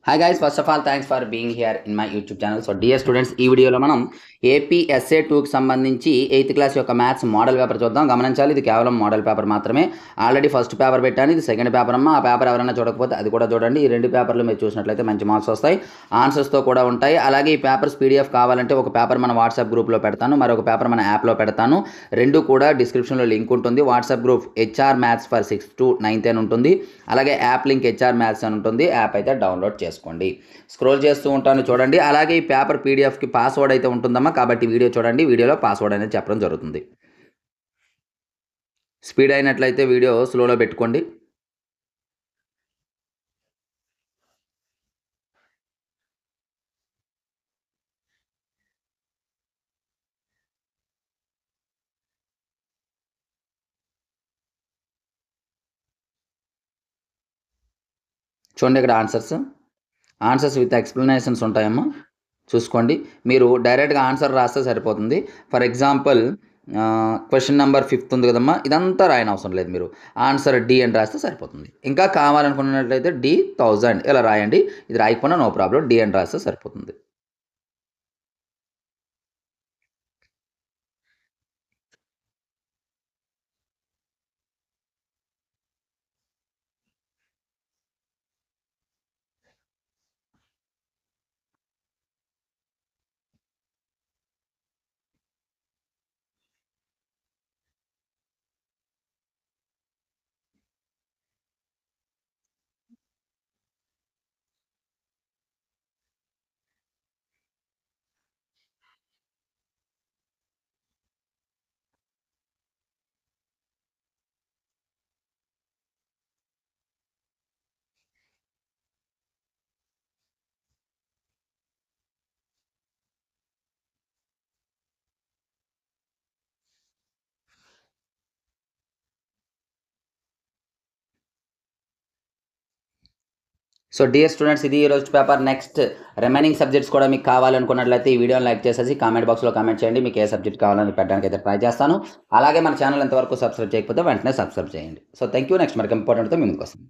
Hi guys, first of all thanks for being here in my YouTube channel. So dear students, ఈ వీడియోలో మనం APSA 2కి సంబంధించి 8th class యొక్క maths model paper చూద్దాం. గమనించాలి, ఇది కేవలం మోడల్ పేపర్ మాత్రమే. ఆల్రెడీ ఫస్ట్ పేపర్ పెట్టాను, ఇది సెకండ్ పేపర్ అమ్మ. ఆ పేపర్ ఎవరైనా చూడకపోతే అది కూడా చూడండి. ఈ రెండు పేపర్లు మీరు చూసినట్లయితే మంచి మార్క్స్ వస్తాయి, ఆన్సర్స్తో కూడా ఉంటాయి. అలాగే ఈ పేపర్స్ పీడిఎఫ్ కావాలంటే ఒక పేపర్ మన వాట్సాప్ గ్రూప్లో పెడతాను, మరొక పేపర్ మన యాప్లో పెడతాను. రెండు కూడా డిస్క్రిప్షన్లో లింక్ ఉంటుంది. WhatsApp group HR maths for 6th to 9th అని ఉంటుంది. అలాగే యాప్ లింక్ హెచ్ఆర్ మ్యాథ్స్ అని ఉంటుంది. యాప్ అయితే డౌన్లోడ్ చేసుకోండి. స్క్రోల్ చేస్తూ ఉంటాను చూడండి. అలాగే ఈ పేపర్ పీడిఎఫ్కి పాస్వర్డ్ అయితే ఉంటుందమ్మా, కాబట్టి వీడియో చూడండి. వీడియోలో పాస్వర్డ్ అనేది చెప్పడం జరుగుతుంది. స్పీడ్ అయినట్లయితే వీడియో స్లోలో పెట్టుకోండి. చూడండి, ఇక్కడ ఆన్సర్స్ విత్ ఎక్స్ప్లెనేషన్స్ ఉంటాయమ్మా, చూసుకోండి. మీరు డైరెక్ట్గా ఆన్సర్ రాస్తే సరిపోతుంది. ఫర్ ఎగ్జాంపుల్ క్వశ్చన్ నెంబర్ 5 ఉంది కదమ్మా, ఇదంతా రాయని అవసరం లేదు. మీరు ఆన్సర్ డి అని రాస్తే సరిపోతుంది. ఇంకా కావాలనుకున్నట్లయితే D1000 ఇలా రాయండి. ఇది రాయకపోయినా నో ప్రాబ్లం, డి అని రాస్తే సరిపోతుంది. సో డియర్ స్టూడెంట్స్, ఇది ఈరోజు పేపర్. నెక్స్ట్ రిమైనింగ్ సబ్జెక్ట్స్ కూడా మీకు కావాలనుకున్నట్లయితే ఈ వీడియోని లైక్ చేసేసి కామెంట్ బాక్స్లో కామెంట్ చేయండి. మీకు ఏ సబ్జెక్ట్ కావాలని పెట్టడానికి అయితే ట్రై చేస్తాను. అలాగే మన ఛానల్ ఎంతవరకు సబ్స్క్రైబ్ చేయకపోతే వెంటనే సబ్స్క్రైబ్ చేయండి. So thank you. నెక్స్ట్ మరొక ఇంపార్టెంట్తో మీ ముందుకు వస్తాను.